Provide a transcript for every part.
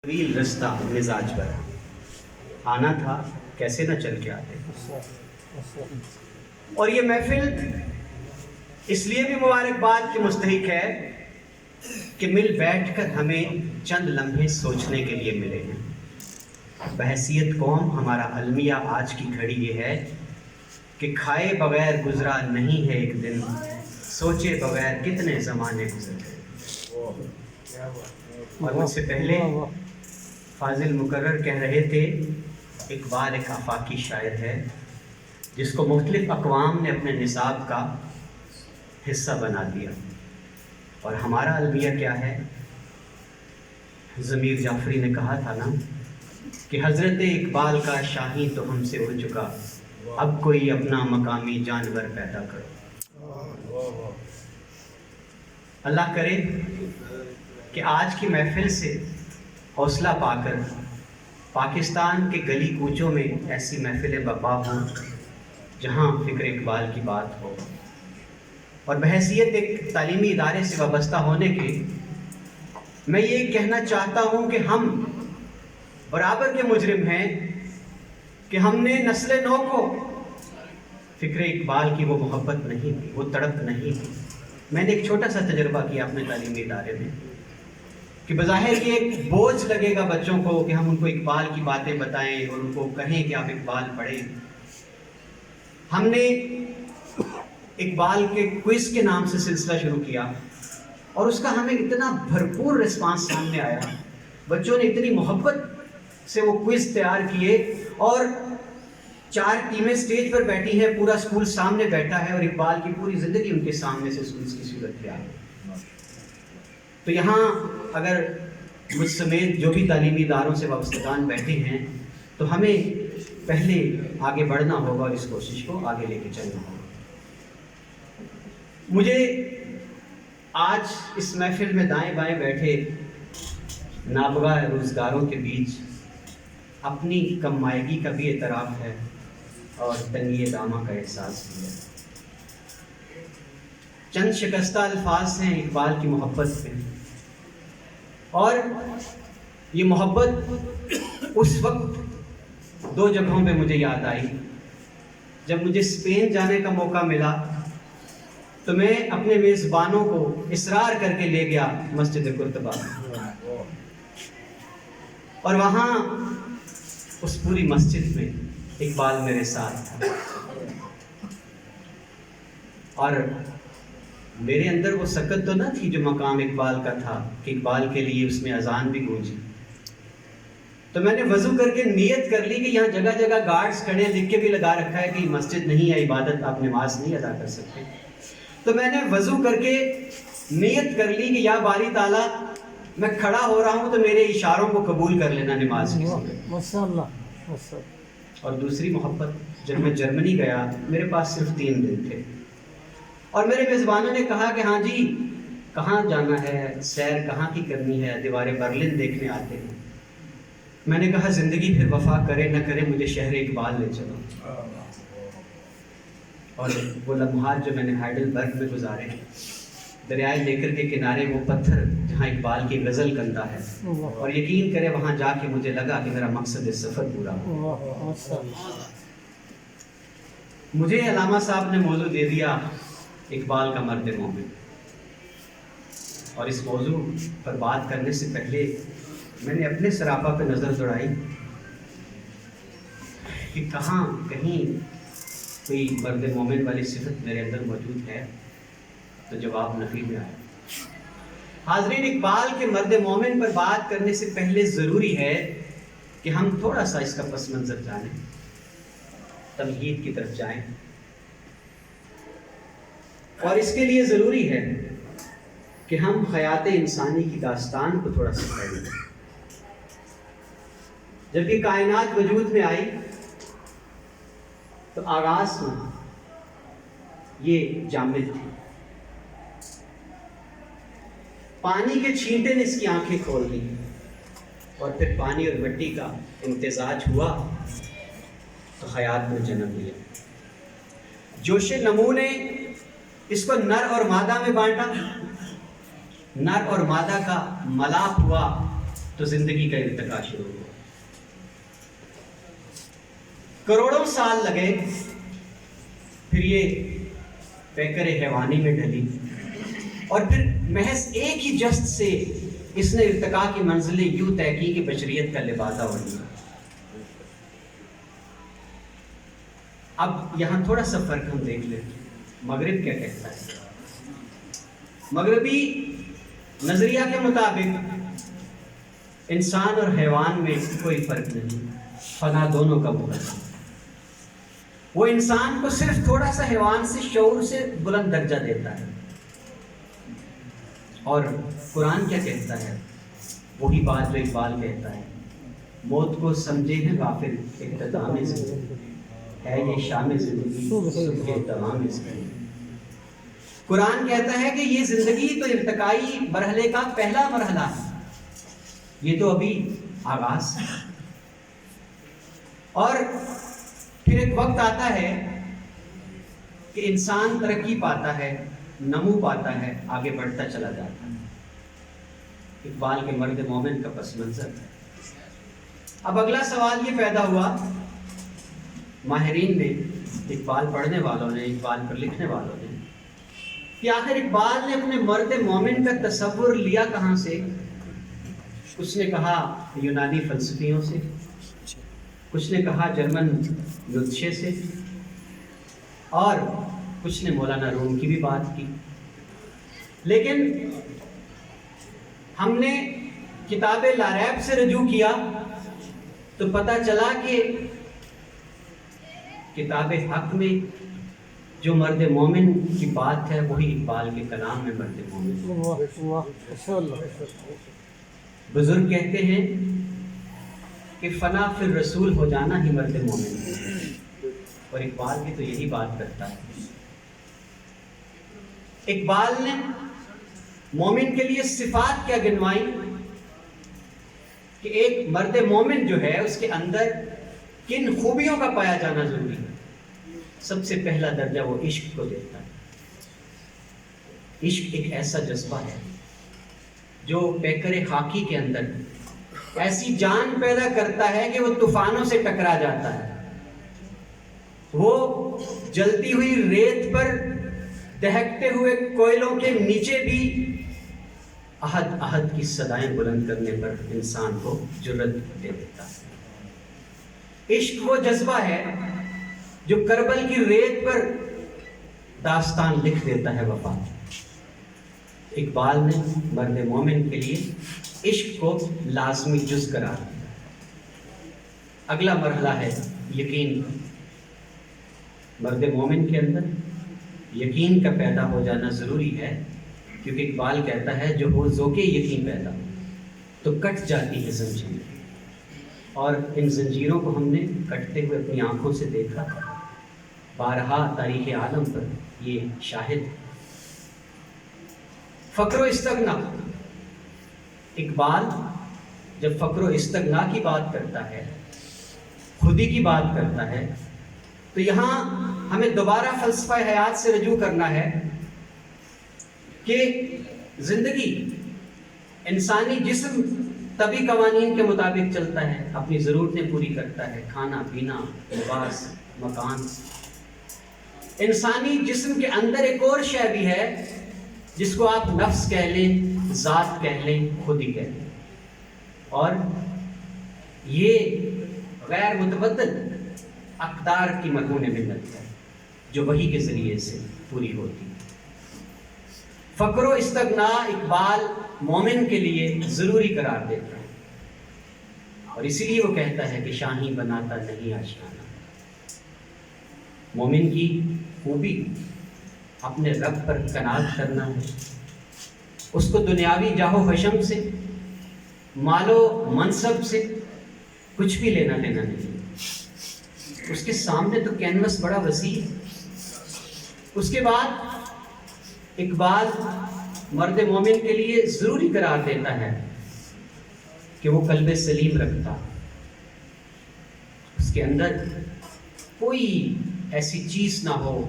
طویل رستہ مزاج پر آنا تھا، کیسے نہ چل کے آتے. اور یہ محفل اس لیے بھی مبارکباد کی مستحق ہے کہ مل بیٹھ کر ہمیں چند لمحے سوچنے کے لیے ملے ہیں. بحیثیت قوم ہمارا المیہ آج کی گھڑی یہ ہے کہ کھائے بغیر گزرا نہیں ہے ایک دن، سوچے بغیر کتنے زمانے گزر گئے. اور مجھ سے پہلے فاضل مقرر کہہ رہے تھے اقبال ایک آفاقی شاعر ہے جس کو مختلف اقوام نے اپنے نصاب کا حصہ بنا دیا. اور ہمارا المیہ کیا ہے؟ ضمیر جعفری نے کہا تھا نا کہ حضرت اقبال کا شاہی تو ہم سے اڑ چکا، اب کوئی اپنا مقامی جانور پیدا کرو. اللہ کرے کہ آج کی محفل سے حوصلہ پا کر پاکستان کے گلی کوچوں میں ایسی محفلیں برپا ہوں جہاں فکر اقبال کی بات ہو. اور بحیثیت ایک تعلیمی ادارے سے وابستہ ہونے کے میں یہ کہنا چاہتا ہوں کہ ہم برابر کے مجرم ہیں کہ ہم نے نسل نو کو فکر اقبال کی وہ محبت نہیں دی، وہ تڑپ نہیں دی. میں نے ایک چھوٹا سا تجربہ کیا اپنے تعلیمی ادارے میں کہ بظاہر یہ ایک بوجھ لگے گا بچوں کو کہ ہم ان کو اقبال کی باتیں بتائیں اور ان کو کہیں کہ آپ اقبال پڑھیں. ہم نے اقبال کے کوئز کے نام سے سلسلہ شروع کیا اور اس کا ہمیں اتنا بھرپور رسپانس سامنے آیا. بچوں نے اتنی محبت سے وہ کوئز تیار کیے اور 4 ٹیمیں سٹیج پر بیٹھی ہیں، پورا اسکول سامنے بیٹھا ہے اور اقبال کی پوری زندگی ان کے سامنے سے کوئز کی صورت میں آئی. تو یہاں اگر مجھ سمیت جو بھی تعلیمی اداروں سے وابستگان بیٹھے ہیں تو ہمیں پہلے آگے بڑھنا ہوگا اور اس کوشش کو آگے لے کے چلنا ہوگا. مجھے آج اس محفل میں دائیں بائیں بیٹھے نابغہ روزگاروں کے بیچ اپنی کم مائگی کا بھی اعتراف ہے اور تنگی دامہ کا احساس بھی ہے. چند شکستہ الفاظ ہیں اقبال کی محبت میں، اور یہ محبت اس وقت 2 جگہوں پہ مجھے یاد آئی. جب مجھے اسپین جانے کا موقع ملا تو میں اپنے میزبانوں کو اصرار کر کے لے گیا مسجد قرطبہ، اور وہاں اس پوری مسجد میں اقبال میرے ساتھ تھا. اور میرے اندر وہ سکت تو نہ تھی جو مقام اقبال کا تھا کہ اقبال کے لیے اس میں اذان بھی گونجی. تو میں نے وضو کر کے نیت کر لی کہ یہاں جگہ جگہ گارڈز کھڑے ہیں، لکھ کے بھی لگا رکھا ہے کہ یہ مسجد نہیں ہے، عبادت آپ نماز نہیں ادا کر سکتے. تو میں نے وضو کر کے نیت کر لی کہ یا باری تعالیٰ میں کھڑا ہو رہا ہوں تو میرے اشاروں کو قبول کر لینا نماز کی صورت. اور دوسری محبت، جب میں جرمنی گیا میرے پاس صرف 3 دن تھے اور میرے میزبانوں نے کہا کہ ہاں جی کہاں جانا ہے، سیر کہاں کی کرنی ہے، دیوار برلن دیکھنے آتے ہیں. میں نے کہا زندگی پھر وفا کرے نہ کرے مجھے شہر اقبال لے چلو. اور وہ لمحات جو میں نے ہائیڈل برگ میں گزارے، دریائے لیکر کے کنارے وہ پتھر جہاں اقبال کی غزل گندا ہے، اور یقین کرے وہاں جا کے مجھے لگا کہ میرا مقصد سفر پورا ہو. مجھے علامہ صاحب نے موضوع دے دیا اقبال کا مرد مومن، اور اس موضوع پر بات کرنے سے پہلے میں نے اپنے سراپا پہ نظر دوڑائی کہ کہاں کہیں کوئی مرد مومن والی صفت میرے اندر موجود ہے. تو جواب نفی میں آیا. حاضرین، اقبال کے مرد مومن پر بات کرنے سے پہلے ضروری ہے کہ ہم تھوڑا سا اس کا پس منظر جانیں، تمہید کی طرف جائیں، اور اس کے لیے ضروری ہے کہ ہم حیات انسانی کی داستان کو تھوڑا سا پڑھیں. جب یہ کائنات وجود میں آئی تو آغاز میں یہ جامد تھی. پانی کے چھینٹے نے اس کی آنکھیں کھول دی اور پھر پانی اور مٹی کا امتزاج ہوا تو حیات نے جنم لیا. جوش نمو نے اس کو نر اور مادہ میں بانٹا، نر اور مادہ کا ملاپ ہوا تو زندگی کا ارتقا شروع ہوا. کروڑوں سال لگے، پھر یہ پیکر حیوانی میں ڈلی، اور پھر محض ایک ہی جست سے اس نے ارتقاء کی منزلیں یوں طے کی کہ بشریت کا لبادہ بن گیا. اب یہاں تھوڑا سا فرق ہم دیکھ لیں. مغرب کیا کہتا ہے؟ مغربی نظریہ کے مطابق انسان اور حیوان میں کوئی فرق نہیں، فنا دونوں کا مقدم. وہ انسان کو صرف تھوڑا سا حیوان سے شعور سے بلند درجہ دیتا ہے. اور قرآن کیا کہتا ہے؟ وہی بات جو اقبال کہتا ہے، موت کو سمجھے ہیں غافل اختتام زندگی ہے یہ شام زندگی صبح تمام زندگی. قرآن کہتا ہے کہ یہ زندگی تو ارتقائی مرحلے کا پہلا مرحلہ ہے، یہ تو ابھی آغاز ہے. اور پھر ایک وقت آتا ہے کہ انسان ترقی پاتا ہے، نمو پاتا ہے، آگے بڑھتا چلا جاتا ہے. اقبال کے مرد مومن کا پس منظر ہے. اب اگلا سوال یہ پیدا ہوا ماہرین نے، اقبال پڑھنے والوں نے، اقبال پر لکھنے والوں نے، کہ آخر اقبال نے اپنے مرد مومن کا تصور لیا کہاں سے؟ کچھ نے کہا یونانی فلسفیوں سے، کچھ نے کہا جرمن نیوتشے سے، اور کچھ نے مولانا روم کی بھی بات کی. لیکن ہم نے کتاب لاریب سے رجوع کیا تو پتہ چلا کہ کتاب حق میں جو مرد مومن کی بات ہے وہی اقبال کے کلام میں مرد مومن. بزرگ کہتے ہیں کہ فنا فی الرسول ہو جانا ہی مرد مومن ہے، اور اقبال بھی تو یہی بات کرتا ہے. اقبال نے مومن کے لیے صفات کیا گنوائی کہ ایک مرد مومن جو ہے اس کے اندر کن خوبیوں کا پایا جانا ضروری ہے. سب سے پہلا درجہ وہ عشق کو دیتا ہے. عشق ایک ایسا جذبہ ہے جو پیکر خاکی کے اندر ایسی جان پیدا کرتا ہے کہ وہ طوفانوں سے ٹکرا جاتا ہے. وہ جلتی ہوئی ریت پر دہکتے ہوئے کوئلوں کے نیچے بھی احد احد کی صدائیں بلند کرنے پر انسان کو جرأت دے دیتا ہے. عشق وہ جذبہ ہے جو کربل کی ریت پر داستان لکھ دیتا ہے وفا. اقبال نے مرد مومن کے لیے عشق کو لازمی جز قرار دیا. اگلا مرحلہ ہے یقین. مرد مومن کے اندر یقین کا پیدا ہو جانا ضروری ہے، کیونکہ اقبال کہتا ہے جو ہو ذوق یقین پیدا ہو تو کٹ جاتی ہے زنجیر. اور ان زنجیروں کو ہم نے کٹتے ہوئے اپنی آنکھوں سے دیکھا، بارہا تاریخ عالم پر یہ شاہد. فقر و استغنا. اقبال جب فقر و استغنا کی بات کرتا ہے، خودی کی بات کرتا ہے، تو یہاں ہمیں دوبارہ فلسفہ حیات سے رجوع کرنا ہے کہ زندگی، انسانی جسم طبی قوانین کے مطابق چلتا ہے، اپنی ضرورتیں پوری کرتا ہے، کھانا پینا، لباس، مکان. انسانی جسم کے اندر ایک اور شے بھی ہے جس کو آپ نفس کہہ لیں، ذات کہہ لیں، خودی کہہ لیں، اور یہ غیر متبدل اقدار کی مضمون منت ہے جو وحی کے ذریعے سے پوری ہوتی ہے. فقر و استغنا اقبال مومن کے لیے ضروری قرار دیتا ہے، اور اسی لیے وہ کہتا ہے کہ شاہی بناتا نہیں آشیانہ. مومن کی خوبی اپنے رب پر قناعت کرنا ہے. اس کو دنیاوی جاہ و حشم سے، مال و منصب سے کچھ بھی لینا دینا نہیں. اس کے سامنے تو کینوس بڑا وسیع ہے. اس کے بعد اقبال مرد مومن کے لیے ضروری قرار دیتا ہے کہ وہ قلب سلیم رکھتا، اس کے اندر کوئی ایسی چیز نہ ہو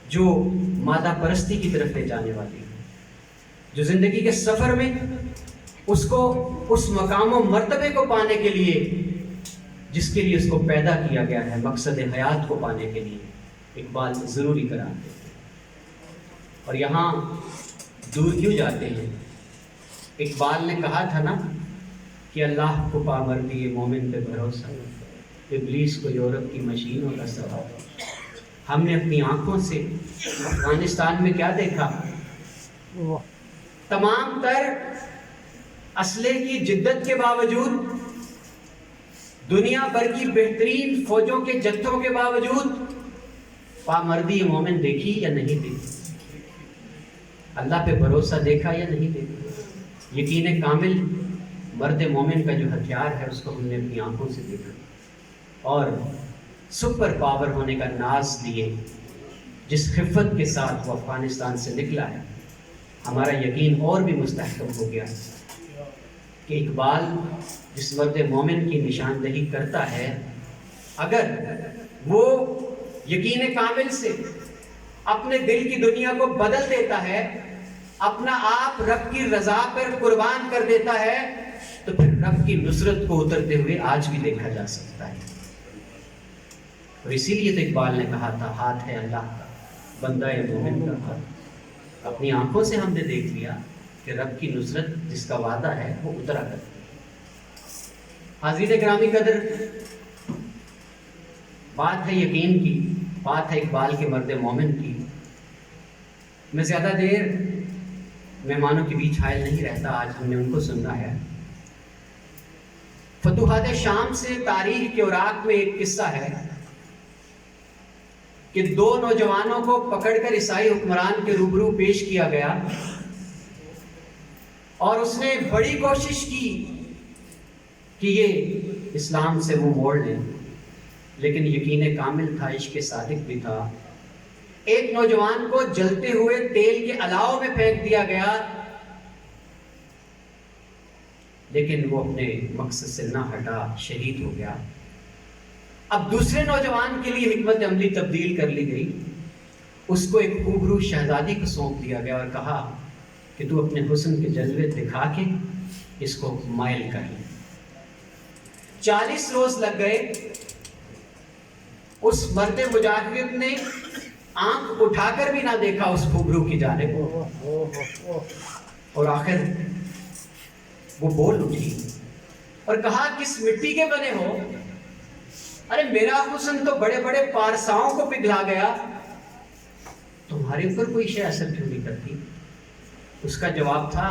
جو مادہ پرستی کی طرف لے جانے والی ہو، جو زندگی کے سفر میں اس کو اس مقام و مرتبے کو پانے کے لیے جس کے لیے اس کو پیدا کیا گیا ہے، مقصد حیات کو پانے کے لیے اقبال ضروری قرار دیتے ہیں۔ اور یہاں دور کیوں جاتے ہیں؟ اقبال نے کہا تھا نا کہ اللہ کو پامردی مومن پہ بھروسہ، ابلیس کو یورپ کی مشینوں کا سوال۔ ہم نے اپنی آنکھوں سے افغانستان میں کیا دیکھا؟ تمام تر اسلحے کی جدت کے باوجود، دنیا بھر کی بہترین فوجوں کے جتھوں کے باوجود پامردی مومن دیکھی یا نہیں دیکھی؟ اللہ پہ بھروسہ دیکھا یا نہیں دیکھا؟ یقین کامل مرد مومن کا جو ہتھیار ہے اس کو ہم نے اپنی آنکھوں سے دیکھا، اور سپر پاور ہونے کا ناز لیے جس خفت کے ساتھ وہ افغانستان سے نکلا ہے، ہمارا یقین اور بھی مستحکم ہو گیا کہ اقبال جس مرد مومن کی نشاندہی کرتا ہے، اگر وہ یقین کامل سے اپنے دل کی دنیا کو بدل دیتا ہے، اپنا آپ رب کی رضا پر قربان کر دیتا ہے، تو پھر رب کی نصرت کو اترتے ہوئے آج بھی دیکھا جا سکتا ہے۔ اور اسی لیے تو اقبال نے کہا تھا، ہاتھ ہے اللہ کا، بندہ مومن کا ہاتھ۔ اپنی آنکھوں سے ہم نے دیکھ لیا کہ رب کی نصرت جس کا وعدہ ہے وہ اترا کرتی ہے۔ حاضرین گرامی قدر، بات ہے یقین کی، بات ہے اقبال کے مرد مومن کی۔ میں زیادہ دیر مہمانوں کے بیچ حائل نہیں رہتا، آج ہم نے ان کو سننا ہے۔ فتوحات شام سے تاریخ کے اوراق میں ایک قصہ ہے کہ دو نوجوانوں کو پکڑ کر عیسائی حکمران کے روبرو پیش کیا گیا، اور اس نے بڑی کوشش کی کہ یہ اسلام سے منہ موڑ لیں، لیکن یقین کامل تھا، عشق صادق بھی تھا۔ ایک نوجوان کو جلتے ہوئے تیل کے الاؤ میں پھینک دیا گیا، لیکن وہ اپنے مقصد سے نہ ہٹا، شہید ہو گیا۔ اب دوسرے نوجوان کے لیے حکمت عملی تبدیل کر لی گئی، اس کو ایک خوبرو شہزادی کو سونپ دیا گیا اور کہا کہ تو اپنے حسن کے جلوے دکھا کے اس کو مائل کر لے۔ 40 روز لگ گئے، اس مرد مجاہد نے آنکھ اٹھا کر بھی نہ دیکھا اس خوبرو کی جانب، اور آخر وہ بول اٹھی اور کہا، کس مٹی کے بنے ہو؟ ارے میرا حسن تو بڑے بڑے پارساؤں کو پگھلا گیا، تمہارے اوپر کوئی شے اثر کیوں نہیں کرتی؟ اس کا جواب تھا،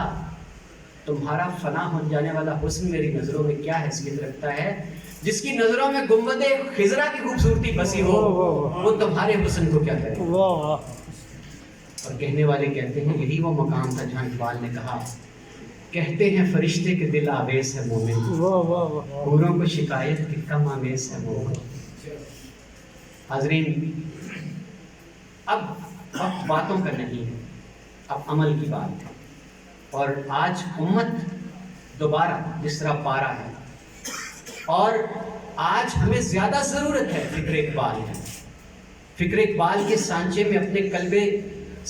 تمہارا فنا ہو جانے والا حسن میری نظروں میں کیا حیثیت رکھتا ہے؟ جس کی نظروں میں گنبد خضرا کی خوبصورتی بسی ہو، وہ تمہارے حسن کو کیا کرے؟ اور کہنے والے کہتے ہیں یہی وہ مقام تھا جہاں اقبال نے کہا، کہتے ہیں فرشتے کے دل آویز ہے مومن، حوروں کو شکایت کی کم آمیز ہے مومن۔ حاضرین، اب وقت باتوں کا نہیں ہے، اب عمل کی بات ہے، اور آج امت دوبارہ جس طرح پارا ہے، اور آج ہمیں زیادہ ضرورت ہے فکر اقبال کی۔ فکر اقبال کے سانچے میں اپنے قلب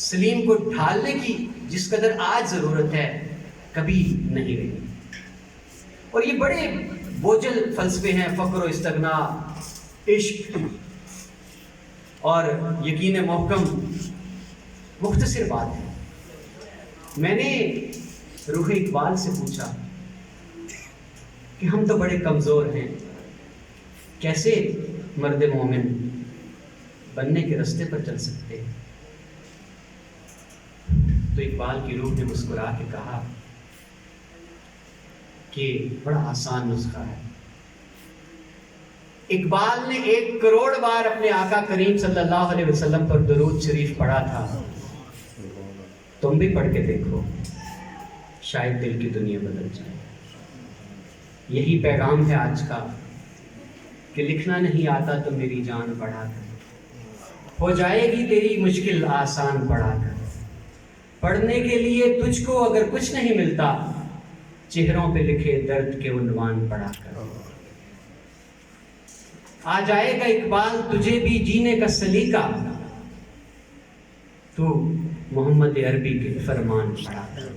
سلیم کو ڈھالنے کی جس قدر آج ضرورت ہے، کبھی نہیں رہی۔ اور یہ بڑے بوجھل فلسفے ہیں، فقر و استغنا، عشق اور یقین محکم، مختصر بات ہے۔ میں نے روح اقبال سے پوچھا کہ ہم تو بڑے کمزور ہیں، کیسے مرد مومن بننے کے راستے پر چل سکتے ہیں؟ تو اقبال کی روح نے مسکرا کے کہا کہ بڑا آسان نسخہ ہے۔ اقبال نے 1 کروڑ بار اپنے آقا کریم صلی اللہ علیہ وسلم پر درود شریف پڑھا تھا، تم بھی پڑھ کے دیکھو، شاید دل کی دنیا بدل جائے۔ یہی پیغام ہے آج کا کہ لکھنا نہیں آتا تو میری جان پڑھا کر، ہو جائے گی تیری مشکل آسان پڑھا کر۔ پڑھنے کے لیے تجھ کو اگر کچھ نہیں ملتا، چہروں پہ لکھے درد کے عنوان پڑھا کر۔ آ جائے گا اقبال تجھے بھی جینے کا سلیقہ، تو محمد عربی کے فرمان پڑھا کر۔